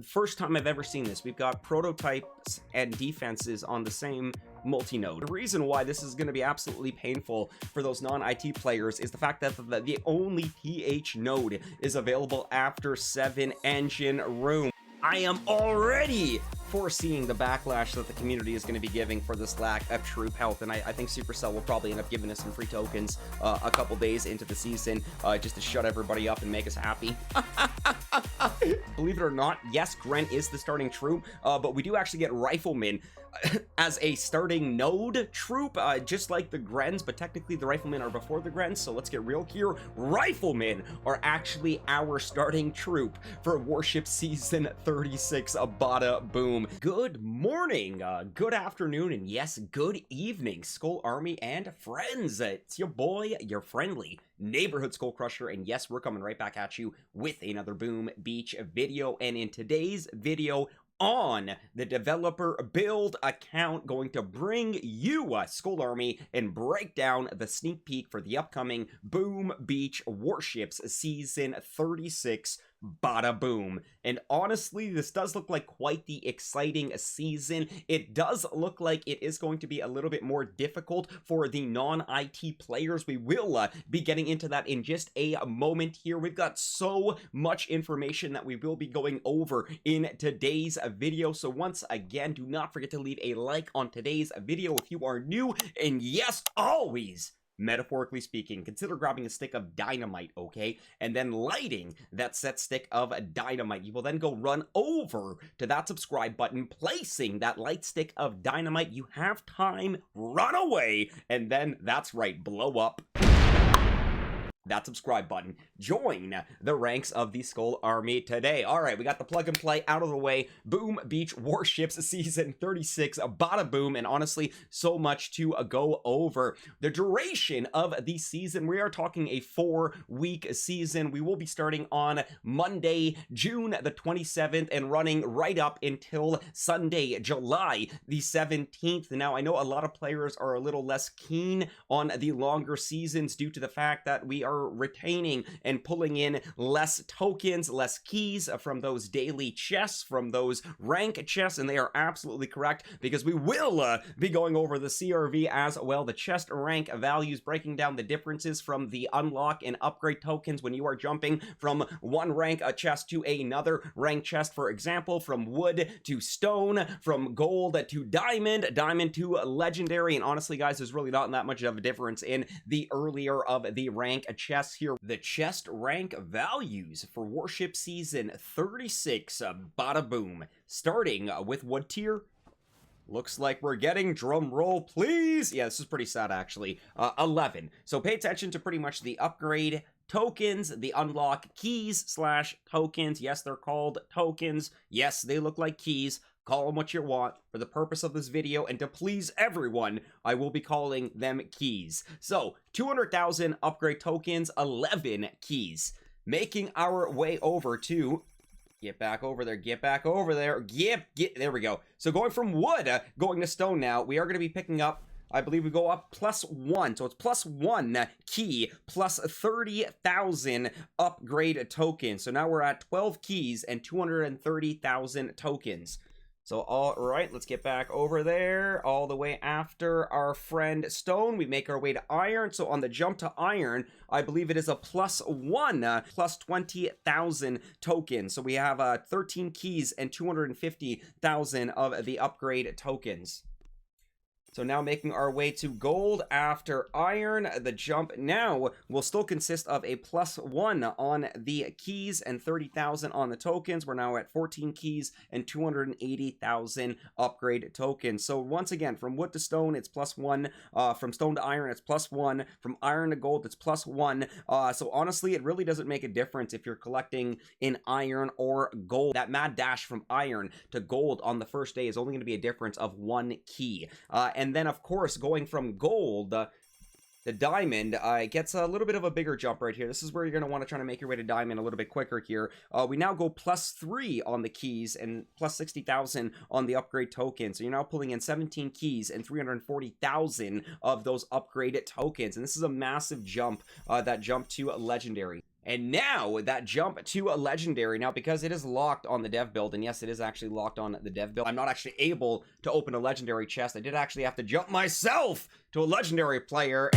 First time I've ever seen this. We've got prototypes and defenses on the same multi-node. The reason why this is going to be absolutely painful for those non-IT players is the fact that the only PH node is available after 7 engine room. I am already foreseeing the backlash that the community is going to be giving for this lack of troop health, and I think Supercell will probably end up giving us some free tokens a couple days into the season just to shut everybody up and make us happy. Believe it or not, yes, Gren is the starting troop, but we do actually get Rifleman as a starting node troop, just like the Grens, but technically the Riflemen are before the Grens, so let's get real here. Riflemen are actually our starting troop for Warship Season 36 Bada Boom. Good morning, good afternoon, and yes, good evening, Skull Army and friends. It's your boy, your friendly neighborhood SkullCrusher, and yes, we're coming right back at you with another Boom Beach video, and in today's video, on the developer build account, going to bring you Skull Army and break down the sneak peek for the upcoming Boom Beach Warships Season 36 Bada Boom. And honestly, this does look like quite the exciting season. It does look like it is going to be a little bit more difficult for the non-IT players. We will be getting into that in just a moment here. We've got so much information that we will be going over in today's video. So once again, do not forget to leave a like on today's video if you are new. And yes, always, metaphorically speaking, consider grabbing a stick of dynamite, okay, and then lighting that set stick of dynamite. You will then go run over to that subscribe button, placing that light stick of dynamite. You have time, run away, and then, that's right, blow up that subscribe button. Join the ranks of the Skull Army today. All right, we got the plug and play out of the way. Boom Beach Warships Season 36 Bada Boom, and honestly, so much to go over. The duration of the season, we are talking a 4-week season. We will be starting on Monday, June the 27th, and running right up until Sunday, July the 17th. Now, I know a lot of players are a little less keen on the longer seasons due to the fact that we are retaining and pulling in less tokens, less keys from those daily chests, from those rank chests, and they are absolutely correct, because we will be going over the CRV as well, the chest rank values, breaking down the differences from the unlock and upgrade tokens when you are jumping from one rank chest to another rank chest. For example, from wood to stone, from gold to diamond, diamond to legendary, and honestly guys, there's really not that much of a difference in the earlier of the rank chests here. The chest rank values for Warship Season 36 Bada Boom, starting with what tier? Looks like we're getting, drum roll please, yeah, this is pretty sad actually, 11. So pay attention to pretty much the upgrade tokens, the unlock keys slash tokens. Yes, they're called tokens. Yes, they look like keys. Call them what you want. For the purpose of this video and to please everyone, I will be calling them keys. So 200,000 upgrade tokens, 11 keys. Making our way over to, get back over there, there we go. So going from wood, going to stone now, we are going to be picking up, I believe we go up +1, so it's +1 key, plus 30,000 upgrade tokens. So now we're at 12 keys and 230,000 tokens. So, all right, let's get back over there, all the way after our friend Stone. We make our way to Iron. So, on the jump to Iron, I believe it is a +1, plus 20,000 tokens. So, we have 13 keys and 250,000 of the upgrade tokens. So now making our way to gold after iron. The jump now will still consist of a +1 on the keys and 30,000 on the tokens. We're now at 14 keys and 280,000 upgrade tokens. So once again, from wood to stone, it's +1. From stone to iron, it's +1. From iron to gold, it's +1. So honestly, it really doesn't make a difference if you're collecting in iron or gold. That mad dash from iron to gold on the first day is only going to be a difference of 1 key. And then, of course, going from gold The diamond gets a little bit of a bigger jump right here. This is where you're going to want to try to make your way to diamond a little bit quicker here. We now go +3 on the keys and plus 60,000 on the upgrade token. So you're now pulling in 17 keys and 340,000 of those upgraded tokens. And this is a massive jump, that jump to legendary. And now that jump to a legendary, now because it is locked on the dev build, and yes, it is actually locked on the dev build, I'm not actually able to open a legendary chest. I did actually have to jump myself to a legendary player.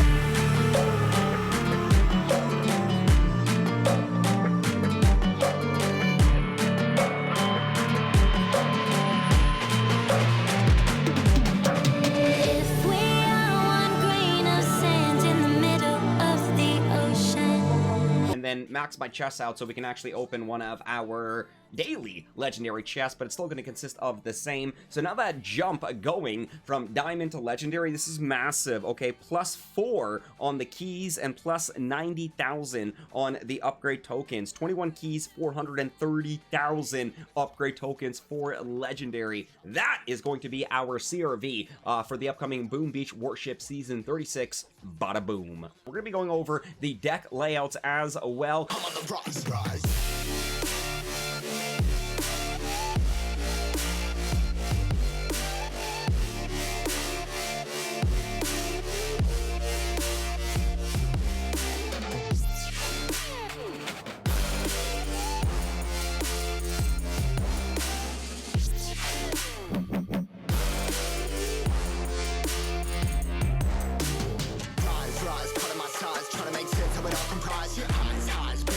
Then max my chests out so we can actually open one of our daily legendary chests, but it's still going to consist of the same. So now that jump going from diamond to legendary, this is massive. Okay, +4 on the keys and plus 90,000 on the upgrade tokens. 21 keys, 430,000 upgrade tokens for legendary. That is going to be our CRV for the upcoming Boom Beach Warship Season 36 Bada Boom. We're going to be going over the deck layouts as well. I'm on the rise.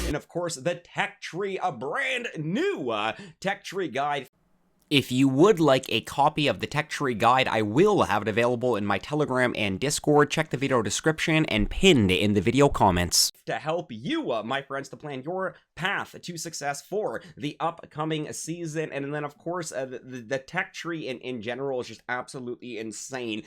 And of course, the tech tree, a brand new tech tree guide. If you would like a copy of the tech tree guide, I will have it available in my Telegram and Discord. Check the video description and pinned in the video comments. To help you, my friends, to plan your path to success for the upcoming season. And then, of course, the tech tree in general is just absolutely insane,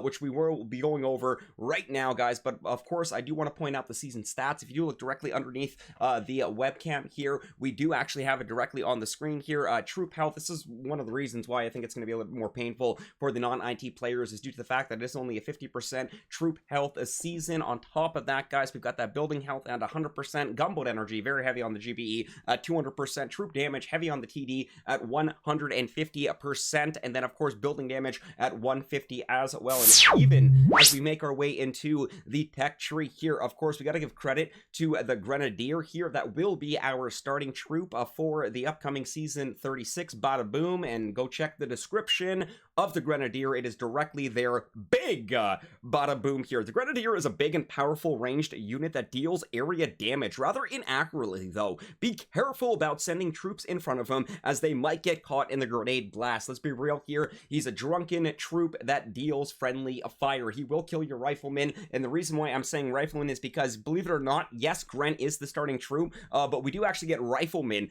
which we will be going over right now, guys. But, of course, I do want to point out the season stats. If you do look directly underneath the webcam here, we do actually have it directly on the screen here. Troop health, this is one of the reasons why I think it's going to be a little bit more painful for the non-IT players is due to the fact that it's only a 50% troop health a season. On top of that, guys, we've got that building health and 100% gunboat energy, very heavy on the GBE, at 200%, troop damage heavy on the TD at 150%, and then of course building damage at 150 as well. And even as we make our way into the tech tree here, of course, we got to give credit to the Grenadier here. That will be our starting troop for the upcoming season 36 Bada Boom, and go check the description of the Grenadier. It is directly there. Big Bada Boom here. The Grenadier is a big and powerful ranged unit that deals area damage rather inaccurately, though. Be careful about sending troops in front of him, as they might get caught in the grenade blast. Let's be real here. He's a drunken troop that deals friendly fire. He will kill your rifleman, and the reason why I'm saying rifleman is because, believe it or not, yes, Gren is the starting troop, but we do actually get riflemen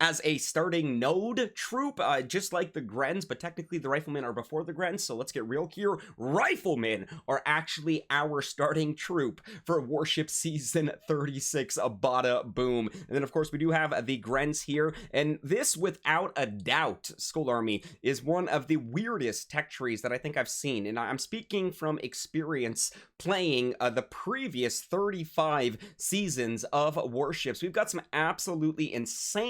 as a starting node troop, just like the Grens, but technically the Riflemen are before the Grens, so let's get real here. Riflemen are actually our starting troop for Warship Season 36 Bada Boom. And then, of course, we do have the Grens here, and this, without a doubt, Skull Army is one of the weirdest tech trees that I think I've seen, and I'm speaking from experience playing the previous 35 seasons of Warships. We've got some absolutely insane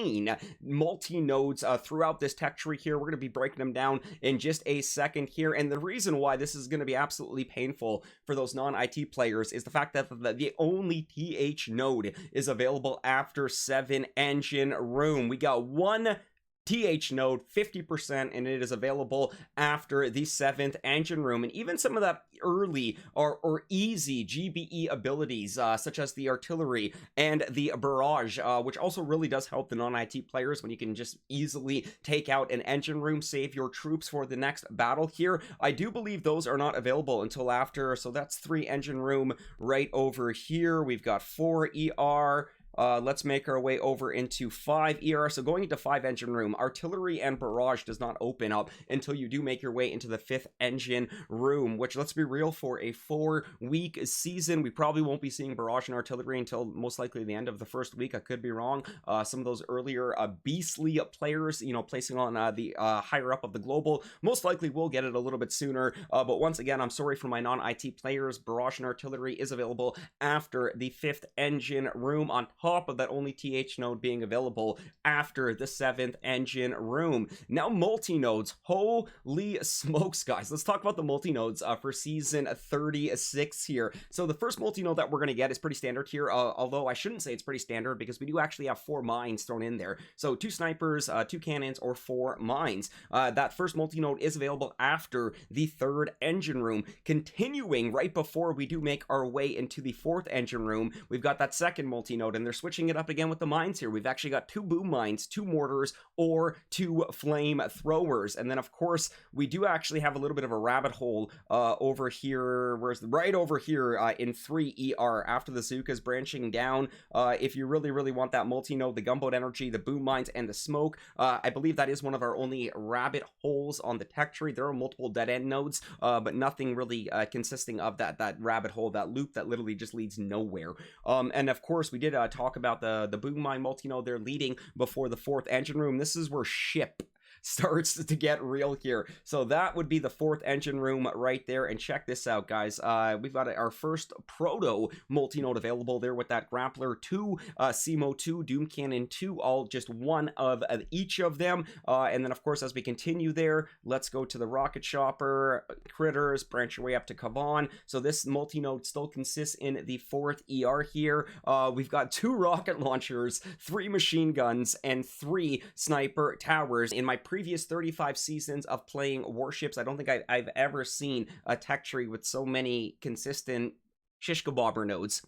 multi-nodes throughout this tech tree here. We're going to be breaking them down in just a second here, and the reason why this is going to be absolutely painful for those non-IT players is the fact that the only TH node is available after 7 engine room. We got one TH node, 50%, and it is available after the 7th engine room. And even some of that early or easy GBE abilities, such as the artillery and the barrage, which also really does help the non-IT players when you can just easily take out an engine room, save your troops for the next battle here. I do believe those are not available until after, so that's 3 engine room right over here. We've got 4 ER. Let's make our way over into 5 ER. So going into 5 engine room, artillery and barrage does not open up until you do make your way into the 5th engine room, which, let's be real, for a 4-week season, we probably won't be seeing barrage and artillery until most likely the end of the first week. I could be wrong. Some of those earlier beastly players, you know, placing on the higher up of the global, most likely will get it a little bit sooner. But once again, I'm sorry for my non-IT players. Barrage and artillery is available after the 5th engine room. On top of that only TH node being available after the 7th engine room. Now, multi-nodes. Holy smokes, guys. Let's talk about the multi-nodes for season 36 here. So the first multi-node that we're going to get is pretty standard here, although I shouldn't say it's pretty standard because we do actually have 4 mines thrown in there. So 2 snipers, 2 cannons, or 4 mines. That first multi-node is available after the 3rd engine room. Continuing right before we do make our way into the 4th engine room, we've got that second multi-node, and they're switching it up again with the mines here. We've actually got 2 boom mines, 2 mortars, or 2 flame throwers. And then, of course, we do actually have a little bit of a rabbit hole over here. Right over here in 3 ER after the Zuka's branching down. If you really want that multi-node, the gunboat energy, the boom mines, and the smoke, I believe that is one of our only rabbit holes on the tech tree. There are multiple dead-end nodes, but nothing really consisting of that rabbit hole, that loop that literally just leads nowhere. And of course, we did talk about the boom mine multi-node there leading before the 4th engine room. This is where ship starts to get real here. So that would be the 4th engine room right there. And check this out, guys. We've got our first proto multi-node available there with that grappler 2, CMO 2, Doom Cannon 2, all just one of each of them. And then, of course, as we continue there, let's go to the rocket chopper, critters, branch your way up to Kavan. So this multi-node still consists in the 4th ER here. We've got 2 rocket launchers, 3 machine guns, and 3 sniper towers. In my previous 35 seasons of playing warships, I don't think I've ever seen a tech tree with so many consistent shish kebabber nodes.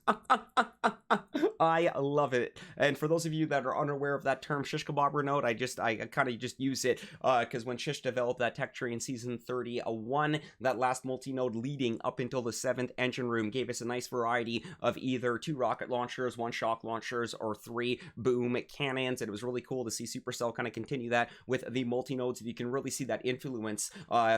I love it. And for those of you that are unaware of that term, shish kebabber node, I kind of just use it because when Shish developed that tech tree in season 31, that last multi-node leading up until the 7th engine room gave us a nice variety of either 2 rocket launchers, 1 shock launchers, or 3 boom cannons. And it was really cool to see Supercell kind of continue that with the multi-nodes. You can really see that influence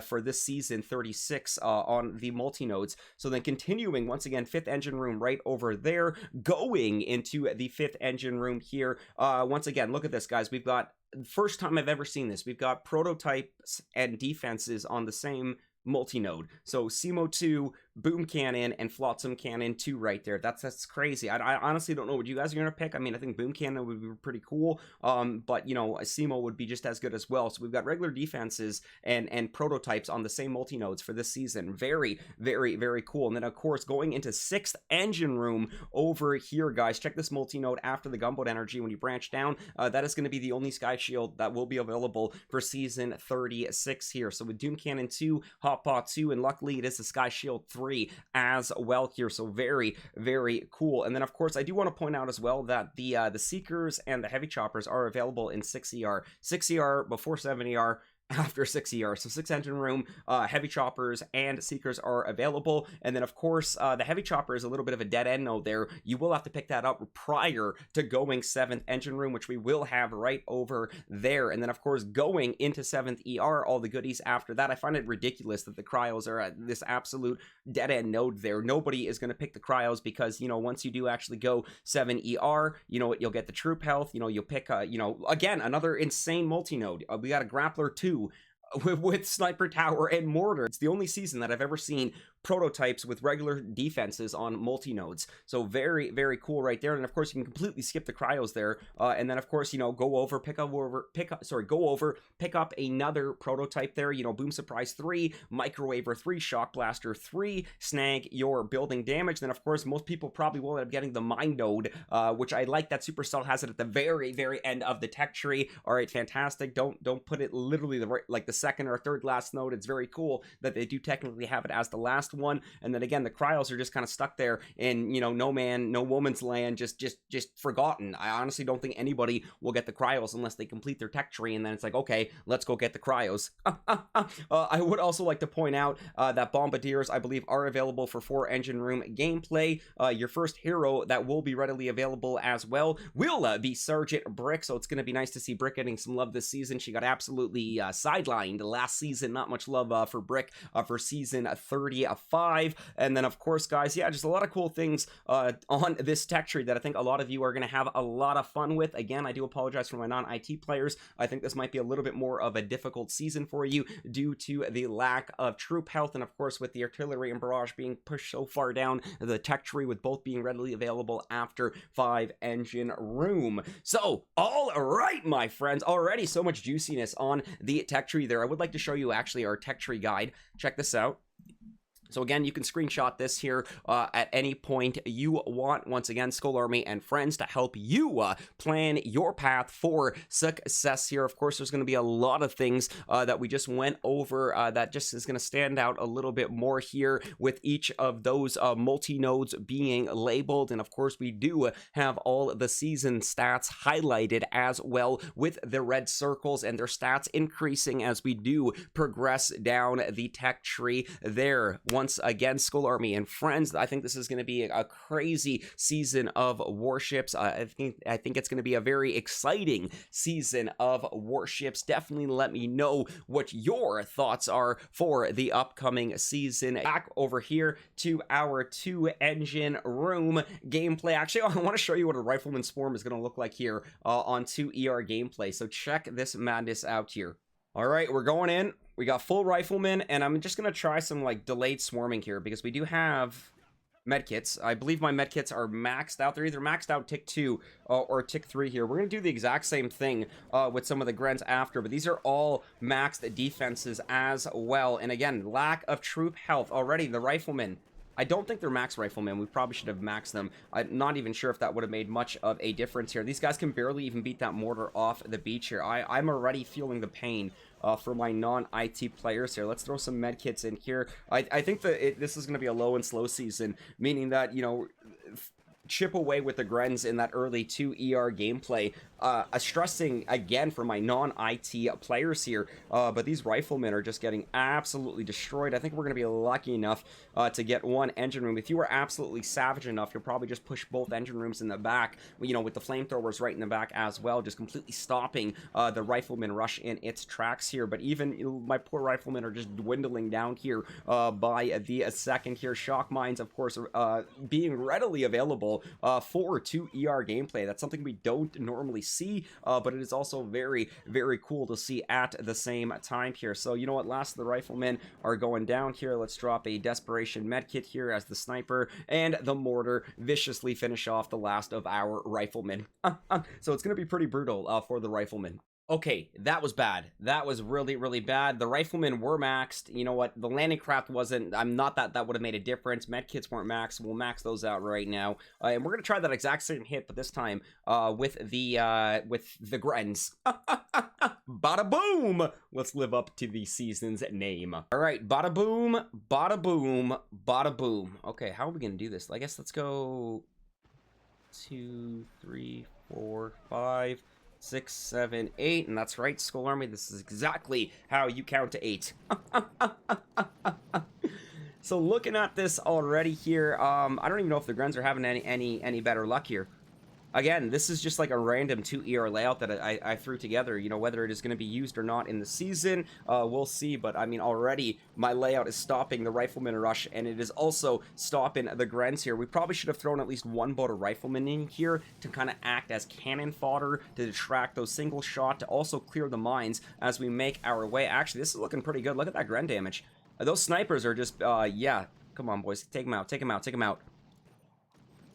for this season 36 on the multi-nodes. So then continuing once again, 5th engine room right over there, going into the 5th engine room here. Once again, look at this, guys. We've got, first time I've ever seen this, we've got prototypes and defenses on the same multi-node. So CMO 2, Boom Cannon, and Flotsam Cannon 2 right there. That's crazy. I honestly don't know what you guys are going to pick. I mean, I think Boom Cannon would be pretty cool, but, you know, a CMO would be just as good as well. So we've got regular defenses and prototypes on the same multi-nodes for this season. Very cool. And then, of course, going into 6th engine room over here, guys. Check this multi-node after the gunboat energy. When you branch down, that is going to be the only sky shield that will be available for season 36 here. So with Doom Cannon 2, Hotpot 2, and luckily it is the sky shield 3 as well here. So very cool. And then, of course, I do want to point out as well that the Seekers and the Heavy Choppers are available in 6 ER. 6 ER before 7 ER. After 6 ER. So 6th engine room, Heavy Choppers and Seekers are available. And then, of course, the Heavy Chopper is a little bit of a dead end node there. You will have to pick that up prior to going 7th engine room, which we will have right over there. And then, of course, going into 7th ER, all the goodies after that. I find it ridiculous that the cryos are at this absolute dead end node there. Nobody is going to pick the cryos because, you know, once you do actually go 7 ER, you know, you'll get the troop health. You know, you'll pick, you know, again, another insane multi-node. We got a Grappler 2 with sniper tower and mortar. It's the only season that I've ever seen prototypes with regular defenses on multi-nodes. So very cool right there. And of course, you can completely skip the cryos there. And then, of course, you know, go over, pick up another prototype there. You know, Boom Surprise 3, Microwaver 3, Shock Blaster 3, snag your building damage. Then, of course, most people probably will end up getting the mine node, which I like that Supercell has it at the very end of the tech tree. All right, fantastic. Don't put it literally like the second or third last node. It's very cool that they do technically have it as the last one. And then again, the cryos are just kind of stuck there in, you know, no man, no woman's land, just forgotten. I honestly don't think anybody will get the cryos unless they complete their tech tree, and then it's like, okay, let's go get the cryos. I would also like to point out that Bombardiers, I believe, are available for 4 engine room gameplay. Your first hero that will be readily available as well will be Sergeant Brick, so it's going to be nice to see Brick getting some love this season. She got absolutely sidelined last season. Not much love for Brick for season 35. 5. And then, of course, guys, yeah, just a lot of cool things on this tech tree that I think a lot of you are going to have a lot of fun with. Again, I do apologize for my non-IT players. I think this might be a little bit more of a difficult season for you due to the lack of troop health, and of course with the artillery and barrage being pushed so far down the tech tree, with both being readily available after 5 engine room. So, all right, my friends, already so much juiciness on the tech tree there. I would like to show you actually our tech tree guide. Check this out. So again, you can screenshot this here at any point you want. Once again, Skull Army and friends to help you plan your path for success here. Of course, there's going to be a lot of things that we just went over that just is going to stand out a little bit more here with each of those multi-nodes being labeled. And of course, we do have all the season stats highlighted as well with the red circles and their stats increasing as we do progress down the tech tree there. Once again, Skull Army and friends, I think this is going to be a crazy season of warships. I think it's going to be a very exciting season of warships. Definitely let me know what your thoughts are for the upcoming season. Back over here to our 2-engine room gameplay. Actually, I want to show you what a Rifleman Swarm is going to look like here on 2ER gameplay. So check this madness out here. All right, we're going in. We got full riflemen, and I'm just going to try some, like, delayed swarming here, because we do have medkits. I believe my medkits are maxed out. They're either maxed out tick 2 or tick 3 here. We're going to do the exact same thing with some of the Grens after, but these are all maxed defenses as well. And again, lack of troop health already. The riflemen, I don't think they're max riflemen. We probably should have maxed them. I'm not even sure if that would have made much of a difference here. These guys can barely even beat that mortar off the beach here. I'm already feeling the pain for my non-IT players here. Let's throw some medkits in here. I think that this is going to be a low and slow season, meaning that, you know, chip away with the Grens in that early 2ER gameplay. Stressing again for my non-IT players here, but these riflemen are just getting absolutely destroyed. I think we're going to be lucky enough to get one engine room. If you were absolutely savage enough, you'll probably just push both engine rooms in the back, you know, with the flamethrowers right in the back as well, just completely stopping the rifleman rush in its tracks here. But even, you know, my poor riflemen are just dwindling down here by the second here. Shock mines, of course, being readily available for 2ER gameplay. That's something we don't normally see, but it is also very, very cool to see at the same time here. So, you know what, last of the riflemen are going down here. Let's drop a desperation medkit here as the sniper and the mortar viciously finish off the last of our riflemen. So it's going to be pretty brutal for the riflemen. Okay, that was bad. That was really, really bad. The riflemen were maxed. You know what? The landing craft wasn't. I'm not that would have made a difference. Medkits weren't maxed. We'll max those out right now. And we're gonna try that exact same hit, but this time with the Grens. Bada boom! Let's live up to the season's name. All right, bada boom, bada boom, bada boom. Okay, how are we gonna do this? I guess let's go 2, 3, 4, 5. 6, 7, 8, and that's right, Skull Army, this is exactly how you count to 8. So looking at this already here, I don't even know if the Grens are having any better luck here. Again, this is just like a random 2ER layout that I threw together. You know, whether it is going to be used or not in the season, we'll see. But, I mean, already my layout is stopping the rifleman rush, and it is also stopping the Grens here. We probably should have thrown at least one boat of riflemen in here to kind of act as cannon fodder, to detract those single shot, to also clear the mines as we make our way. Actually, this is looking pretty good. Look at that Gren damage. Those snipers are just, yeah. Come on, boys. Take them out. Take them out. Take them out.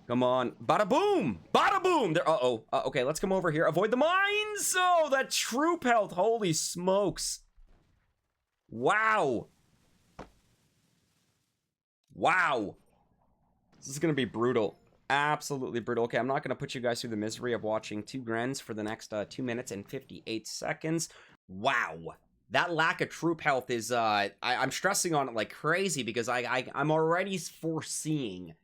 Come on. Bada boom! Bada boom! There. Uh-oh. Okay, let's come over here. Avoid the mines! Oh, that troop health. Holy smokes. Wow. Wow. This is going to be brutal. Absolutely brutal. Okay, I'm not going to put you guys through the misery of watching 2 Grens for the next 2 minutes and 58 seconds. Wow. That lack of troop health is, I'm stressing on it like crazy because I'm already foreseeing.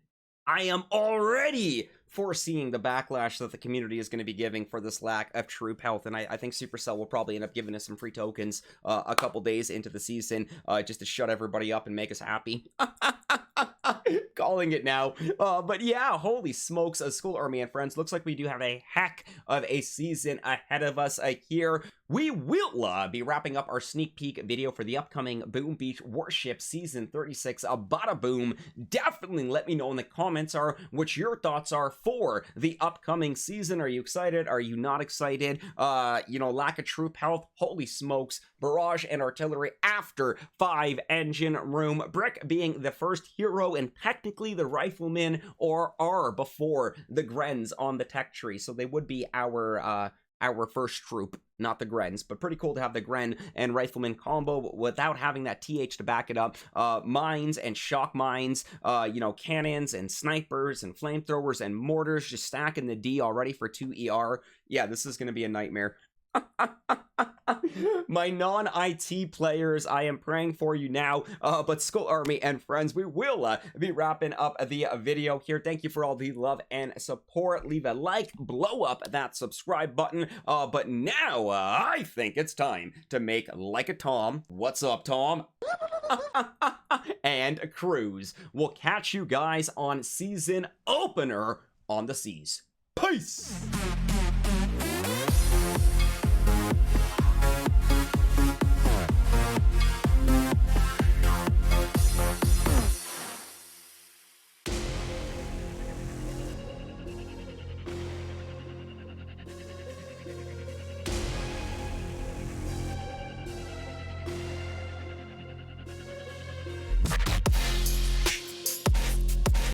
I am already foreseeing the backlash that the community is going to be giving for this lack of troop health, and I think Supercell will probably end up giving us some free tokens a couple days into the season just to shut everybody up and make us happy. Calling it now. But yeah, holy smokes, Skull Army and friends, looks like we do have a heck of a season ahead of us here. We will be wrapping up our sneak peek video for the upcoming Boom Beach Warships Season 36 Bada Boom. Definitely let me know in the comments what your thoughts are for the upcoming season. Are you excited? Are you not excited? You know, lack of troop health, holy smokes, barrage and artillery after 5 engine room, Brick being the first hero and technically the Riflemen are before the Grens on the tech tree, so they would be our first troop, not the Grens, but pretty cool to have the Gren and Rifleman combo without having that TH to back it up. Mines and shock mines, you know, cannons and snipers and flamethrowers and mortars, just stacking the D already for 2 ER. Yeah, this is going to be a nightmare. My non-IT players, I am praying for you now, but Skull Army and friends, we will be wrapping up the video here. Thank you for all the love and support. Leave a like, blow up that subscribe button, but now I think it's time to make like a Tom. What's up, Tom? And cruise. We'll catch you guys on season opener on the seas. Peace!